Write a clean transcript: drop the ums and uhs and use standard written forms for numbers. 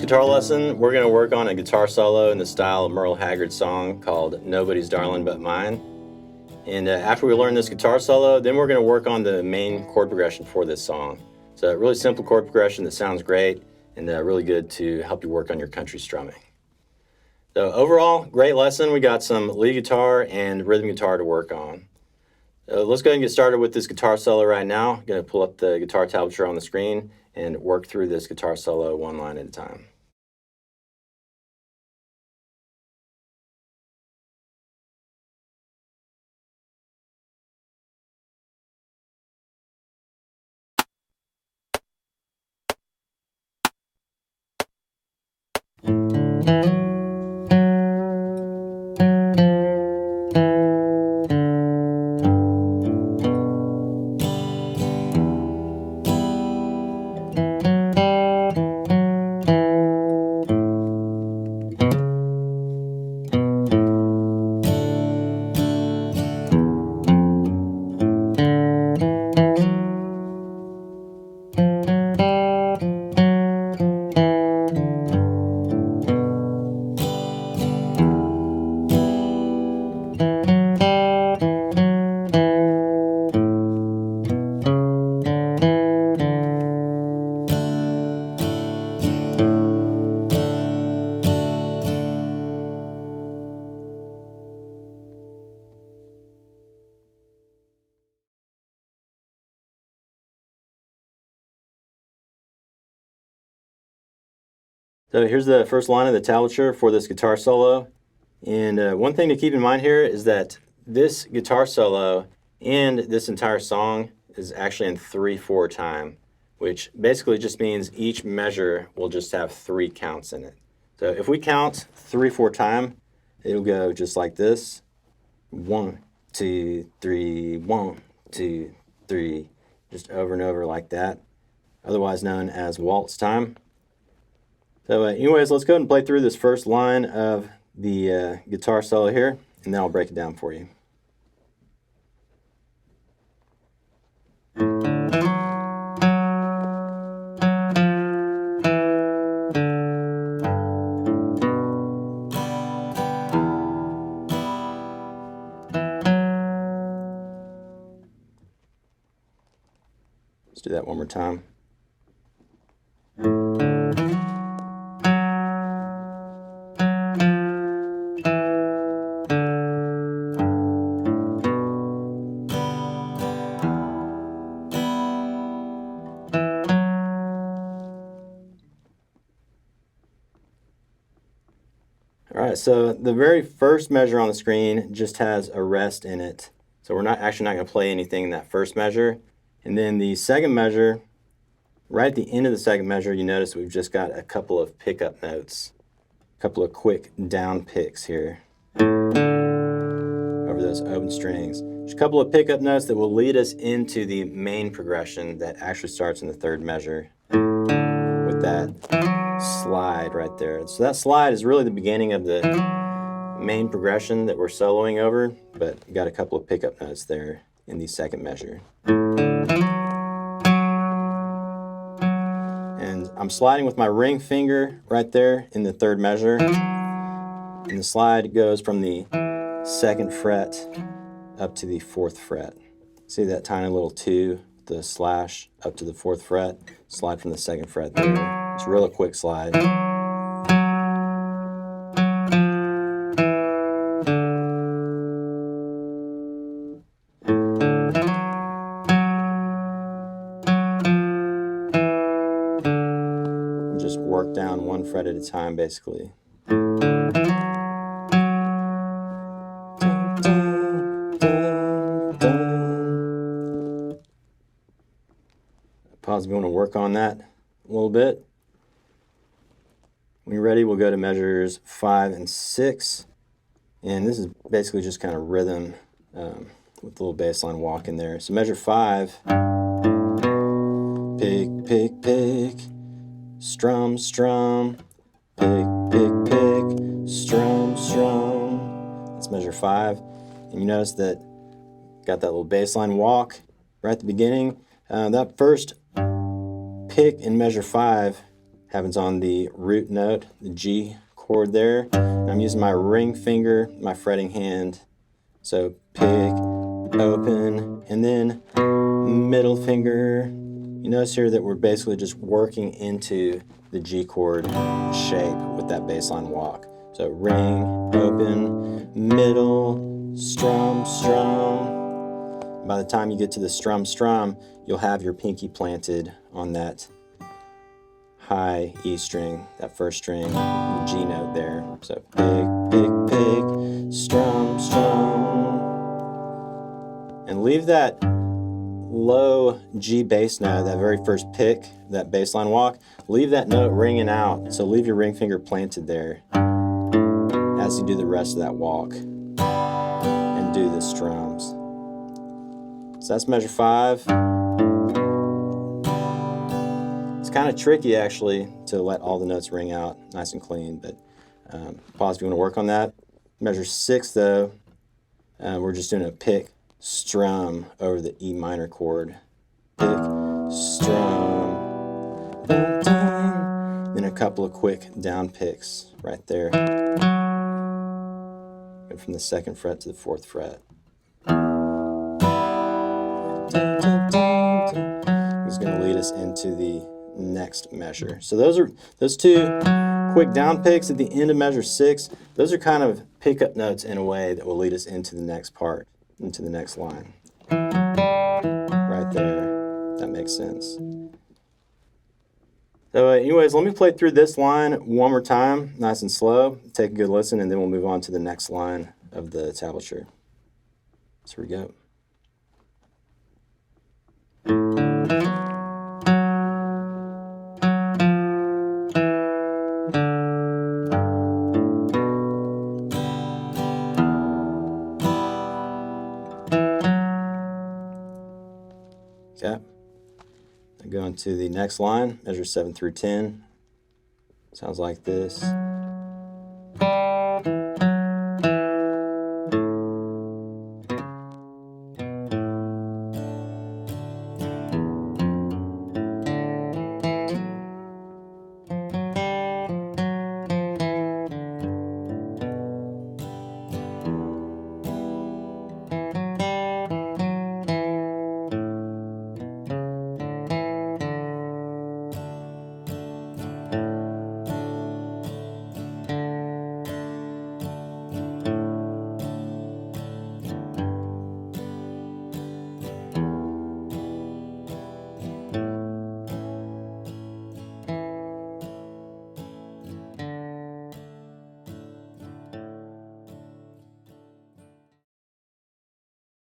guitar lesson, we're going to work on a guitar solo in the style of Merle Haggard's song called Nobody's Darlin' But Mine. And after we learn this guitar solo, then we're going to work on the main chord progression for this song. So a really simple chord progression that sounds great and really good to help you work on your country strumming. So overall, great lesson. We got some lead guitar and rhythm guitar to work on. Let's go ahead and get started with this guitar solo right now. I'm going to pull up the guitar tablature on the screen and work through this guitar solo one line at a time. So here's the first line of the tablature for this guitar solo. And one thing to keep in mind here is that this guitar solo and this entire song is actually in 3/4 time, which basically just means each measure will just have 3 counts in it. So if we count 3/4 time, it'll go just like this. 1, 2, 3, 1, 2, 3, just over and over like that, otherwise known as waltz time. So anyways, let's go ahead and play through this first line of the guitar solo here, and then I'll break it down for you. Let's do that one more time. All right, so the very first measure on the screen just has a rest in it. So we're actually not going to play anything in that first measure. And then the second measure, right at the end of the second measure, you notice we've just got a couple of pickup notes, a couple of quick down picks here over those open strings. Just a couple of pickup notes that will lead us into the main progression that actually starts in the third measure with that slide right there. So that slide is really the beginning of the main progression that we're soloing over, but you got a couple of pickup notes there in the second measure. And I'm sliding with my ring finger right there in the third measure, and the slide goes from the 2nd fret up to the 4th fret. See that tiny little 2, the slash up to the 4th fret, slide from the 2nd fret there. It's a real quick slide. And just work down 1 fret at a time, basically. Pause if you want to work on that a little bit. When you're ready, we'll go to measures 5 and 6. And this is basically just kind of rhythm with a little bass line walk in there. So measure 5, pick, pick, pick, strum, strum, pick, pick, pick, strum, strum. That's measure 5. And you notice that got that little bass line walk right at the beginning. That first pick in measure 5 happens on the root note, the G chord there. I'm using my ring finger, my fretting hand. So pick, open, and then middle finger. You notice here that we're basically just working into the G chord shape with that bass line walk. So ring, open, middle, strum, strum. By the time you get to the strum, strum, you'll have your pinky planted on that high E string, that first string, G note there. So pick, strum, strum. And leave that low G bass note, that very first pick, that bass line walk, leave that note ringing out. So leave your ring finger planted there as you do the rest of that walk and do the strums. So that's measure 5. It's kind of tricky actually to let all the notes ring out nice and clean, but pause if you want to work on that. Measure 6 though, we're just doing a pick, strum over the E minor chord. Pick, strum, dun, dun. Then a couple of quick down picks right there. Go from the 2nd fret to the 4th fret. Dun, dun, dun, dun. He's going to lead us into the next measure. So those 2 quick down picks at the end of measure 6. Those are kind of pickup notes in a way that will lead us into the next part, into the next line. Right there. That makes sense. So anyways, let me play through this line one more time, nice and slow. Take a good listen, and then we'll move on to the next line of the tablature. So here we go. Okay. Going to the next line, measure 7 through 10. Sounds like this.